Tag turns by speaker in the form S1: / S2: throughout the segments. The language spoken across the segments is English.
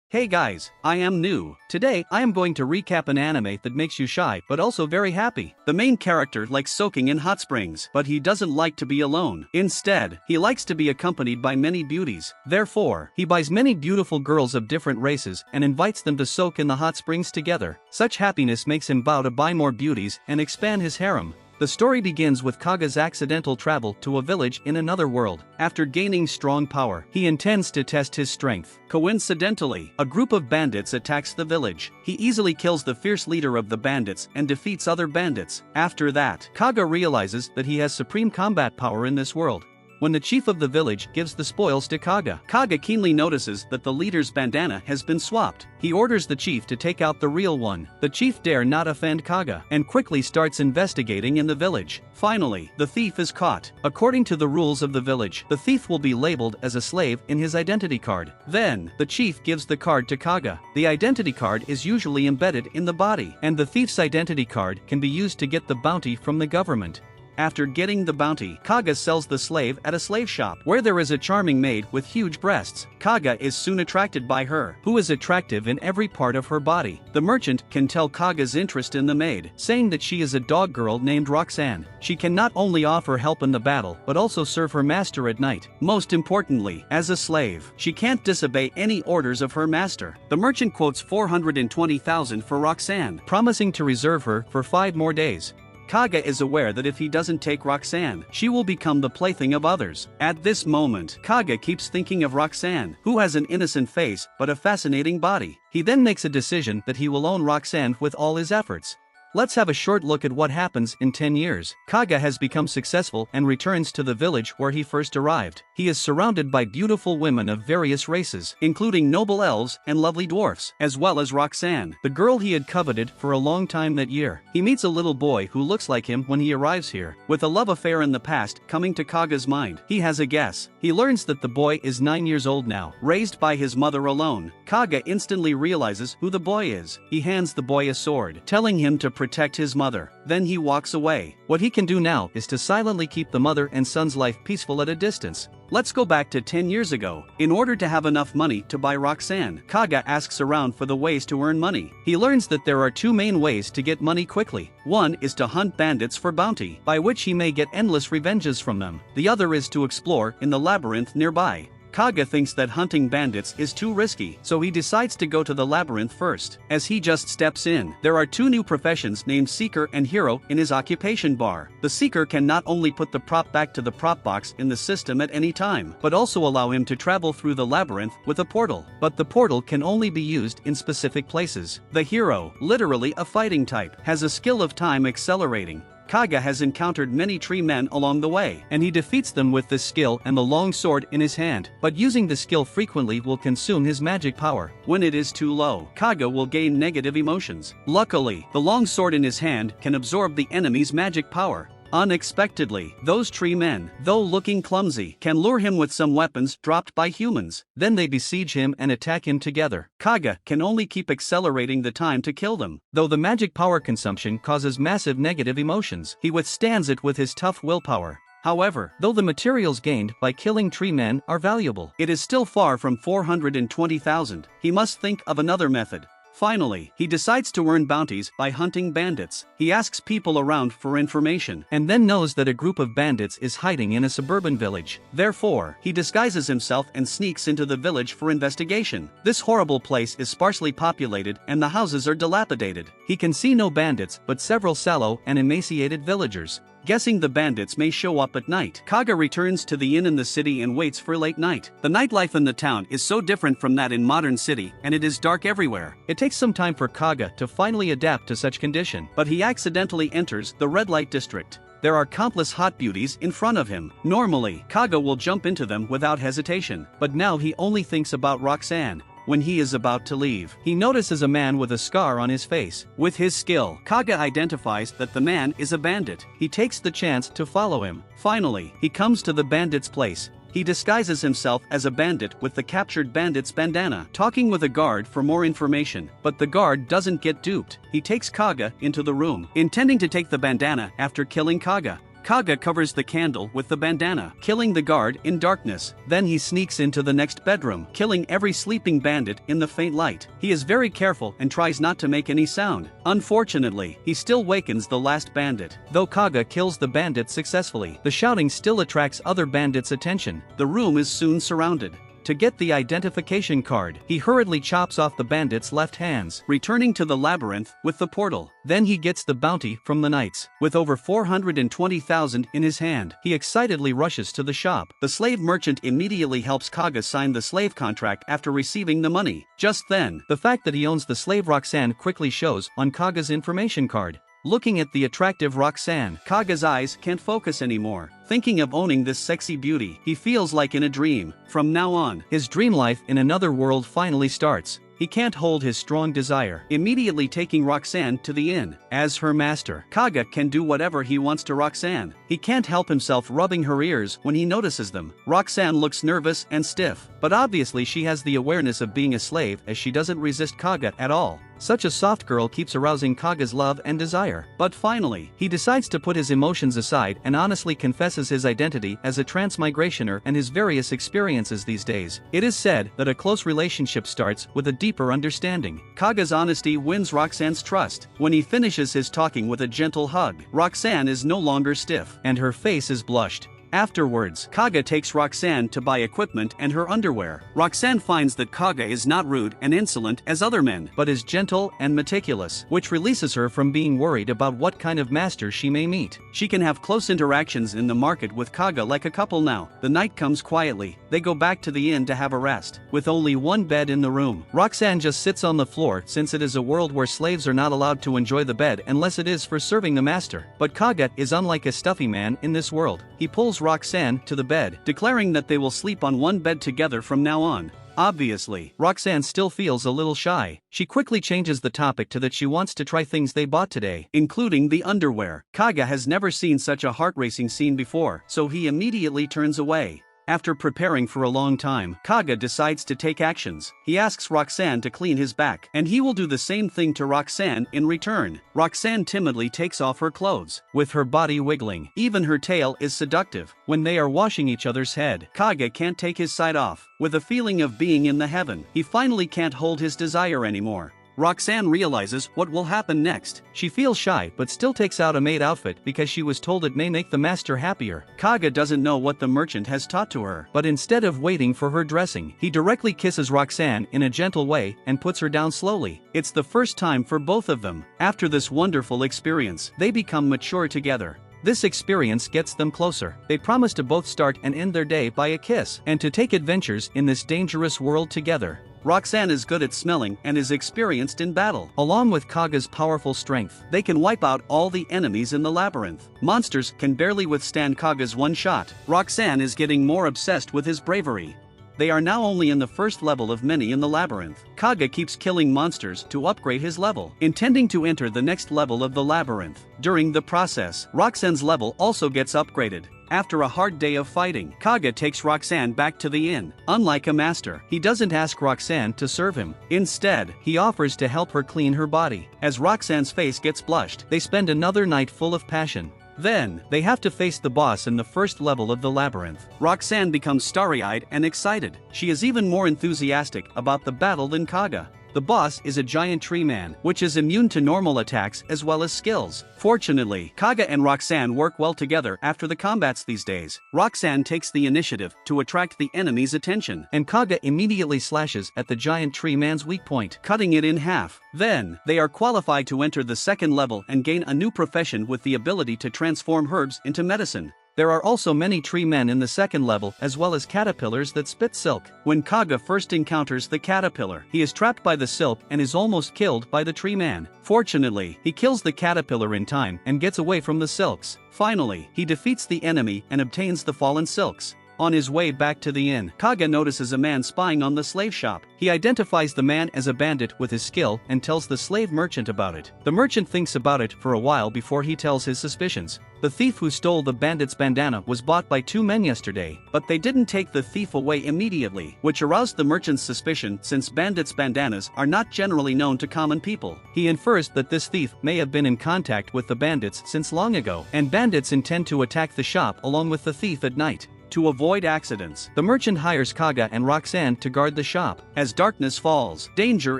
S1: Hey guys, I am new. Today, I am going to recap an anime that makes you shy but also very happy. The main character likes soaking in hot springs, but he doesn't like to be alone. Instead, he likes to be accompanied by many beauties. Therefore, he buys many beautiful girls of different races and invites them to soak in the hot springs together. Such happiness makes him vow to buy more beauties and expand his harem. The story begins with Kaga's accidental travel to a village in another world. After gaining strong power, he intends to test his strength. Coincidentally, a group of bandits attacks the village. He easily kills the fierce leader of the bandits and defeats other bandits. After that, Kaga realizes that he has supreme combat power in this world. When the chief of the village gives the spoils to Kaga, Kaga keenly notices that the leader's bandana has been swapped. He orders the chief to take out the real one. The chief dare not offend Kaga and quickly starts investigating in the village. Finally, the thief is caught. According to the rules of the village, the thief will be labeled as a slave in his identity card. Then, the chief gives the card to Kaga. The identity card is usually embedded in the body, and the thief's identity card can be used to get the bounty from the government. After getting the bounty, Kaga sells the slave at a slave shop, where there is a charming maid with huge breasts. Kaga is soon attracted by her, who is attractive in every part of her body. The merchant can tell Kaga's interest in the maid, saying that she is a dog girl named Roxanne. She can not only offer help in the battle, but also serve her master at night. Most importantly, as a slave, she can't disobey any orders of her master. The merchant quotes 420,000 for Roxanne, promising to reserve her for 5 more days. Kaga is aware that if he doesn't take Roxanne, she will become the plaything of others. At this moment, Kaga keeps thinking of Roxanne, who has an innocent face but a fascinating body. He then makes a decision that he will own Roxanne with all his efforts. Let's have a short look at what happens in 10 years. Kaga has become successful and returns to the village where he first arrived. He is surrounded by beautiful women of various races, including noble elves and lovely dwarfs, as well as Roxanne, the girl he had coveted for a long time that year. He meets a little boy who looks like him when he arrives here. With a love affair in the past coming to Kaga's mind, he has a guess. He learns that the boy is 9 years old now, raised by his mother alone. Kaga instantly realizes who the boy is. He hands the boy a sword, telling him to protect his mother. Then he walks away. What he can do now is to silently keep the mother and son's life peaceful at a distance. Let's go back to 10 years ago. In order to have enough money to buy Roxanne, Kaga asks around for the ways to earn money. He learns that there are 2 main ways to get money quickly. One is to hunt bandits for bounty, by which he may get endless revenges from them. The other is to explore in the labyrinth nearby. Kaga thinks that hunting bandits is too risky, so he decides to go to the labyrinth first. As he just steps in, there are 2 new professions named Seeker and Hero in his occupation bar. The Seeker can not only put the prop back to the prop box in the system at any time, but also allow him to travel through the labyrinth with a portal. But the portal can only be used in specific places. The Hero, literally a fighting type, has a skill of time accelerating. Kaga has encountered many tree men along the way, and he defeats them with this skill and the long sword in his hand, but using the skill frequently will consume his magic power. When it is too low, Kaga will gain negative emotions. Luckily, the long sword in his hand can absorb the enemy's magic power. Unexpectedly, those tree men, though looking clumsy, can lure him with some weapons dropped by humans. Then they besiege him and attack him together. Kaga can only keep accelerating the time to kill them. Though the magic power consumption causes massive negative emotions, he withstands it with his tough willpower. However, though the materials gained by killing tree men are valuable, it is still far from 420,000. He must think of another method. Finally, he decides to earn bounties by hunting bandits. He asks people around for information, and then knows that a group of bandits is hiding in a suburban village. Therefore, he disguises himself and sneaks into the village for investigation. This horrible place is sparsely populated and the houses are dilapidated. He can see no bandits, but several sallow and emaciated villagers. Guessing the bandits may show up at night, Kaga returns to the inn in the city and waits for late night. The nightlife in the town is so different from that in modern city, and it is dark everywhere. It takes some time for Kaga to finally adapt to such condition, but he accidentally enters the red light district. There are countless hot beauties in front of him. Normally, Kaga will jump into them without hesitation, but now he only thinks about Roxanne. When he is about to leave, he notices a man with a scar on his face. With his skill, Kaga identifies that the man is a bandit. He takes the chance to follow him. Finally, he comes to the bandit's place. He disguises himself as a bandit with the captured bandit's bandana, talking with a guard for more information, but the guard doesn't get duped. He takes Kaga into the room, intending to take the bandana after killing Kaga. Kaga covers the candle with the bandana, killing the guard in darkness. Then he sneaks into the next bedroom, killing every sleeping bandit in the faint light. He is very careful and tries not to make any sound. Unfortunately, he still wakens the last bandit. Though Kaga kills the bandit successfully, the shouting still attracts other bandits' attention. The room is soon surrounded. To get the identification card, he hurriedly chops off the bandits' left hands, returning to the labyrinth with the portal. Then he gets the bounty from the knights. With over 420,000 in his hand, he excitedly rushes to the shop. The slave merchant immediately helps Kaga sign the slave contract after receiving the money. Just then, the fact that he owns the slave Roxanne quickly shows on Kaga's information card. Looking at the attractive Roxanne, Kaga's eyes can't focus anymore. Thinking of owning this sexy beauty, he feels like in a dream. From now on, his dream life in another world finally starts. He can't hold his strong desire, immediately taking Roxanne to the inn. As her master, Kaga can do whatever he wants to Roxanne. He can't help himself rubbing her ears when he notices them. Roxanne looks nervous and stiff, but obviously she has the awareness of being a slave as she doesn't resist Kaga at all. Such a soft girl keeps arousing Kaga's love and desire. But finally, he decides to put his emotions aside and honestly confesses his identity as a transmigrationer and his various experiences these days. It is said that a close relationship starts with a deeper understanding. Kaga's honesty wins Roxanne's trust. When he finishes his talking with a gentle hug, Roxanne is no longer stiff, and her face is blushed. Afterwards, Kaga takes Roxanne to buy equipment and her underwear. Roxanne finds that Kaga is not rude and insolent as other men, but is gentle and meticulous, which releases her from being worried about what kind of master she may meet. She can have close interactions in the market with Kaga like a couple now. The night comes quietly. They go back to the inn to have a rest. With only one bed in the room, Roxanne just sits on the floor since it is a world where slaves are not allowed to enjoy the bed unless it is for serving the master. But Kaga is unlike a stuffy man in this world. He pulls Roxanne to the bed, declaring that they will sleep on one bed together from now on. Obviously, Roxanne still feels a little shy. She quickly changes the topic to that she wants to try things they bought today, including the underwear. Kaga has never seen such a heart-racing scene before, so he immediately turns away. After preparing for a long time, Kaga decides to take actions. He asks Roxanne to clean his back, and he will do the same thing to Roxanne in return. Roxanne timidly takes off her clothes, with her body wiggling. Even her tail is seductive. When they are washing each other's head, Kaga can't take his sight off. With a feeling of being in the heaven, he finally can't hold his desire anymore. Roxanne realizes what will happen next. She feels shy but still takes out a maid outfit because she was told it may make the master happier. Kaga doesn't know what the merchant has taught to her, but instead of waiting for her dressing, he directly kisses Roxanne in a gentle way and puts her down slowly. It's the first time for both of them. After this wonderful experience, they become mature together. This experience gets them closer. They promise to both start and end their day by a kiss, and to take adventures in this dangerous world together. Roxanne is good at smelling and is experienced in battle. Along with Kaga's powerful strength, they can wipe out all the enemies in the labyrinth. Monsters can barely withstand Kaga's one shot. Roxanne is getting more obsessed with his bravery. They are now only in the first level of many in the labyrinth. Kaga keeps killing monsters to upgrade his level, intending to enter the next level of the labyrinth. During the process, Roxanne's level also gets upgraded. After a hard day of fighting, Kaga takes Roxanne back to the inn. Unlike a master, he doesn't ask Roxanne to serve him. Instead, he offers to help her clean her body. As Roxanne's face gets blushed, they spend another night full of passion. Then, they have to face the boss in the first level of the labyrinth. Roxanne becomes starry-eyed and excited. She is even more enthusiastic about the battle than Kaga. The boss is a giant tree man, which is immune to normal attacks as well as skills. Fortunately, Kaga and Roxanne work well together after the combats these days. Roxanne takes the initiative to attract the enemy's attention, and Kaga immediately slashes at the giant tree man's weak point, cutting it in half. Then, they are qualified to enter the second level and gain a new profession with the ability to transform herbs into medicine. There are also many tree men in the second level as well as caterpillars that spit silk. When Kaga first encounters the caterpillar, he is trapped by the silk and is almost killed by the tree man. Fortunately, he kills the caterpillar in time and gets away from the silks. Finally, he defeats the enemy and obtains the fallen silks. On his way back to the inn, Kaga notices a man spying on the slave shop. He identifies the man as a bandit with his skill and tells the slave merchant about it. The merchant thinks about it for a while before he tells his suspicions. The thief who stole the bandit's bandana was bought by 2 men yesterday, but they didn't take the thief away immediately, which aroused the merchant's suspicion since bandits' bandanas are not generally known to common people. He infers that this thief may have been in contact with the bandits since long ago, and bandits intend to attack the shop along with the thief at night. To avoid accidents, the merchant hires Kaga and Roxanne to guard the shop. As darkness falls, danger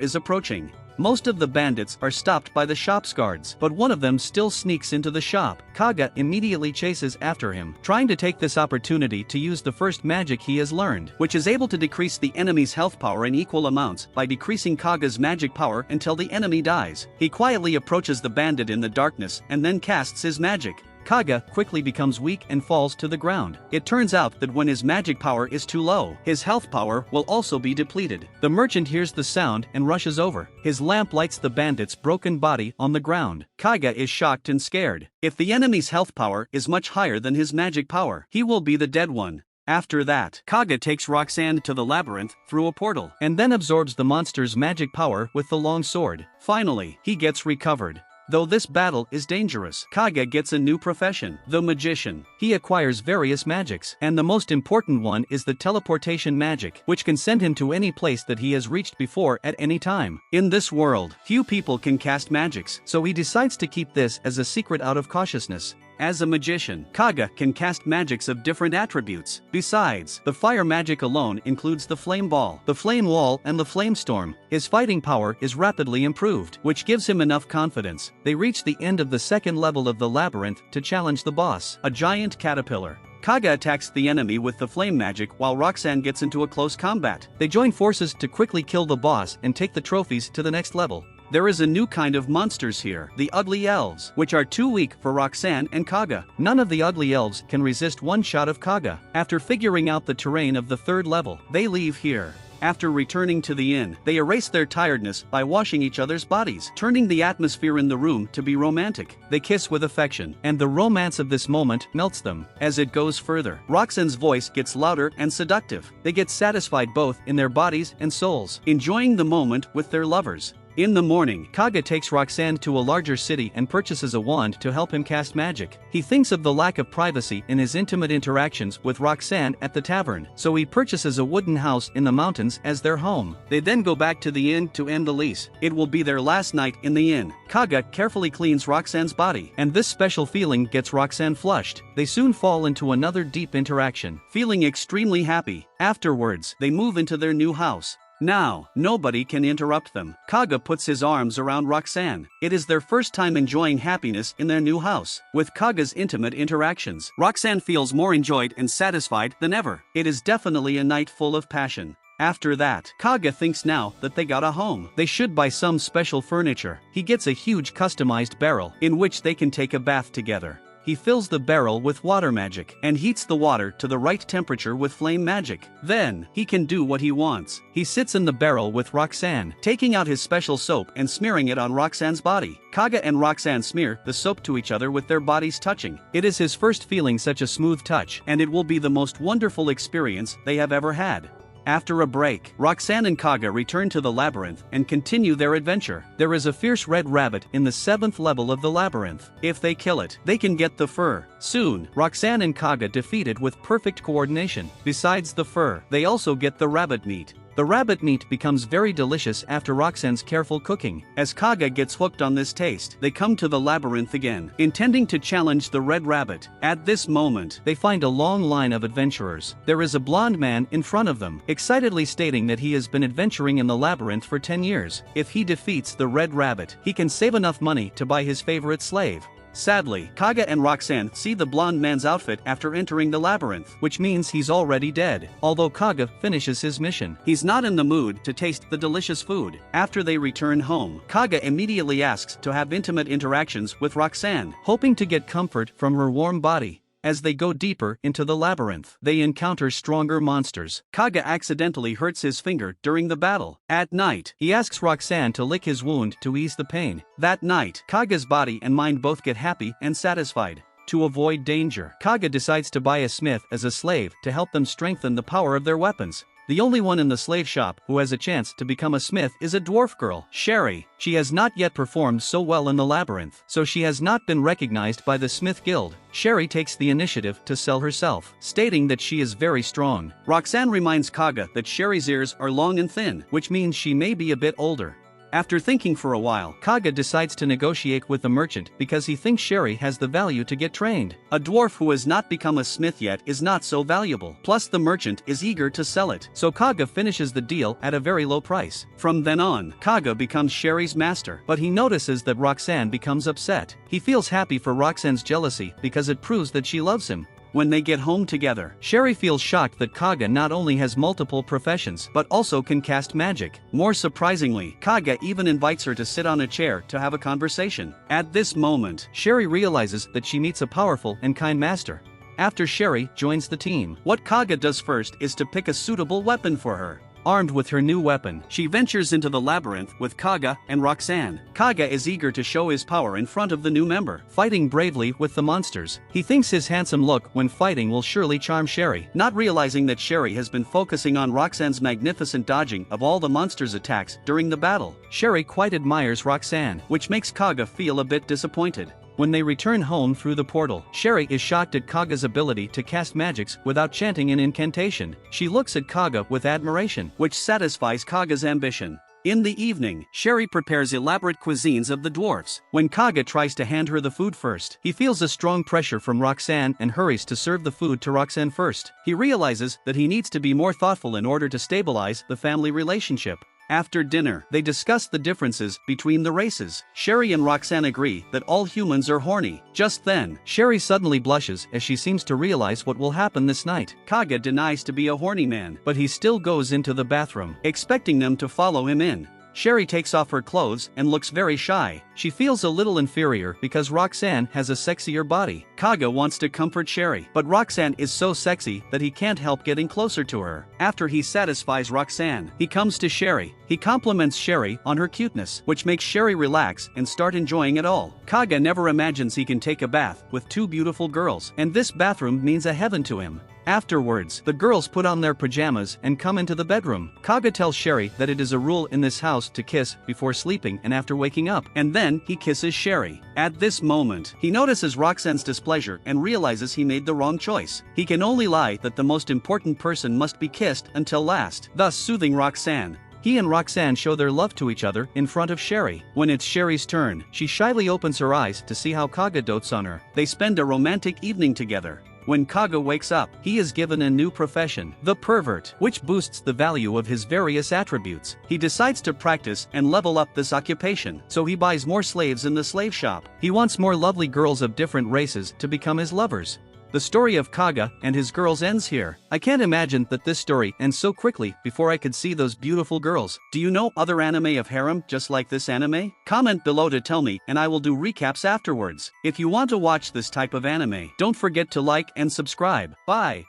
S1: is approaching. Most of the bandits are stopped by the shop's guards, but one of them still sneaks into the shop. Kaga immediately chases after him, trying to take this opportunity to use the first magic he has learned, which is able to decrease the enemy's health power in equal amounts by decreasing Kaga's magic power until the enemy dies. He quietly approaches the bandit in the darkness and then casts his magic. Kaga quickly becomes weak and falls to the ground. It turns out that when his magic power is too low, his health power will also be depleted. The merchant hears the sound and rushes over. His lamp lights the bandit's broken body on the ground. Kaga is shocked and scared. If the enemy's health power is much higher than his magic power, he will be the dead one. After that, Kaga takes Roxanne to the labyrinth through a portal, and then absorbs the monster's magic power with the long sword. Finally, he gets recovered. Though this battle is dangerous, Kaga gets a new profession, the magician. He acquires various magics, and the most important one is the teleportation magic, which can send him to any place that he has reached before at any time. In this world, few people can cast magics, so he decides to keep this as a secret out of cautiousness. As a magician, Kaga can cast magics of different attributes. Besides, the fire magic alone includes the flame ball, the flame wall and the flame storm. His fighting power is rapidly improved, which gives him enough confidence. They reach the end of the second level of the labyrinth to challenge the boss, a giant caterpillar. Kaga attacks the enemy with the flame magic while Roxanne gets into a close combat. They join forces to quickly kill the boss and take the trophies to the next level. There is a new kind of monsters here, the ugly elves, which are too weak for Roxanne and Kaga. None of the ugly elves can resist one shot of Kaga. After figuring out the terrain of the third level, they leave here. After returning to the inn, they erase their tiredness by washing each other's bodies, turning the atmosphere in the room to be romantic. They kiss with affection, and the romance of this moment melts them. As it goes further, Roxanne's voice gets louder and seductive. They get satisfied both in their bodies and souls, enjoying the moment with their lovers. In the morning, Kaga takes Roxanne to a larger city and purchases a wand to help him cast magic. He thinks of the lack of privacy in his intimate interactions with Roxanne at the tavern, so he purchases a wooden house in the mountains as their home. They then go back to the inn to end the lease. It will be their last night in the inn. Kaga carefully cleans Roxanne's body, and this special feeling gets Roxanne flushed. They soon fall into another deep interaction, feeling extremely happy. Afterwards, they move into their new house. Now, nobody can interrupt them. Kaga puts his arms around Roxanne. It is their first time enjoying happiness in their new house. With Kaga's intimate interactions, Roxanne feels more enjoyed and satisfied than ever. It is definitely a night full of passion. After that, Kaga thinks now that they got a home, they should buy some special furniture. He gets a huge customized barrel, in which they can take a bath together. He fills the barrel with water magic and heats the water to the right temperature with flame magic. Then, he can do what he wants. He sits in the barrel with Roxanne, taking out his special soap and smearing it on Roxanne's body. Kaga and Roxanne smear the soap to each other with their bodies touching. It is his first feeling such a smooth touch, and it will be the most wonderful experience they have ever had. After a break, Roxanne and Kaga return to the labyrinth and continue their adventure. There is a fierce red rabbit in the 7th level of the labyrinth. If they kill it, they can get the fur. Soon, Roxanne and Kaga defeat it with perfect coordination. Besides the fur, they also get the rabbit meat. The rabbit meat becomes very delicious after Roxanne's careful cooking. As Kaga gets hooked on this taste, they come to the labyrinth again, intending to challenge the red rabbit. At this moment, they find a long line of adventurers. There is a blonde man in front of them, excitedly stating that he has been adventuring in the labyrinth for 10 years. If he defeats the red rabbit, he can save enough money to buy his favorite slave. Sadly, Kaga and Roxanne see the blonde man's outfit after entering the labyrinth, which means he's already dead. Although Kaga finishes his mission, he's not in the mood to taste the delicious food. After they return home, Kaga immediately asks to have intimate interactions with Roxanne, hoping to get comfort from her warm body. As they go deeper into the labyrinth, they encounter stronger monsters. Kaga accidentally hurts his finger during the battle. At night, he asks Roxanne to lick his wound to ease the pain. That night, Kaga's body and mind both get happy and satisfied. To avoid danger, Kaga decides to buy a smith as a slave to help them strengthen the power of their weapons. The only one in the slave shop who has a chance to become a smith is a dwarf girl, Sherry. She has not yet performed so well in the labyrinth, so she has not been recognized by the Smith Guild. Sherry takes the initiative to sell herself, stating that she is very strong. Roxanne reminds Kaga that Sherry's ears are long and thin, which means she may be a bit older. After thinking for a while, Kaga decides to negotiate with the merchant because he thinks Sherry has the value to get trained. A dwarf who has not become a smith yet is not so valuable. Plus the merchant is eager to sell it, so Kaga finishes the deal at a very low price. From then on, Kaga becomes Sherry's master, but he notices that Roxanne becomes upset. He feels happy for Roxanne's jealousy because it proves that she loves him. When they get home together, Sherry feels shocked that Kaga not only has multiple professions but also can cast magic. More surprisingly, Kaga even invites her to sit on a chair to have a conversation. At this moment, Sherry realizes that she meets a powerful and kind master. After Sherry joins the team, what Kaga does first is to pick a suitable weapon for her. Armed with her new weapon, she ventures into the labyrinth with Kaga and Roxanne. Kaga is eager to show his power in front of the new member, fighting bravely with the monsters. He thinks his handsome look when fighting will surely charm Sherry, not realizing that Sherry has been focusing on Roxanne's magnificent dodging of all the monsters' attacks during the battle. Sherry quite admires Roxanne, which makes Kaga feel a bit disappointed. When they return home through the portal, Sherry is shocked at Kaga's ability to cast magics without chanting an incantation. She looks at Kaga with admiration, which satisfies Kaga's ambition. In the evening, Sherry prepares elaborate cuisines of the dwarfs. When Kaga tries to hand her the food first, he feels a strong pressure from Roxanne and hurries to serve the food to Roxanne first. He realizes that he needs to be more thoughtful in order to stabilize the family relationship. After dinner, they discuss the differences between the races. Sherry and Roxanne agree that all humans are horny. Just then, Sherry suddenly blushes as she seems to realize what will happen this night. Kaga denies to be a horny man, but he still goes into the bathroom, expecting them to follow him in. Sherry takes off her clothes and looks very shy. She feels a little inferior because Roxanne has a sexier body. Kaga wants to comfort Sherry, but Roxanne is so sexy that he can't help getting closer to her. After he satisfies Roxanne, he comes to Sherry. He compliments Sherry on her cuteness, which makes Sherry relax and start enjoying it all. Kaga never imagines he can take a bath with two beautiful girls, and this bathroom means a heaven to him. Afterwards, the girls put on their pajamas and come into the bedroom. Kaga tells Sherry that it is a rule in this house to kiss before sleeping and after waking up, and then he kisses Sherry. At this moment, he notices Roxanne's displeasure and realizes he made the wrong choice. He can only lie that the most important person must be kissed until last, thus soothing Roxanne. He and Roxanne show their love to each other in front of Sherry. When it's Sherry's turn, she shyly opens her eyes to see how Kaga dotes on her. They spend a romantic evening together. When Kaga wakes up, he is given a new profession, the pervert, which boosts the value of his various attributes. He decides to practice and level up this occupation, so he buys more slaves in the slave shop. He wants more lovely girls of different races to become his lovers. The story of Kaga and his girls ends here. I can't imagine that this story ends so quickly before I could see those beautiful girls. Do you know other anime of harem just like this anime? Comment below to tell me and I will do recaps afterwards. If you want to watch this type of anime, don't forget to like and subscribe. Bye.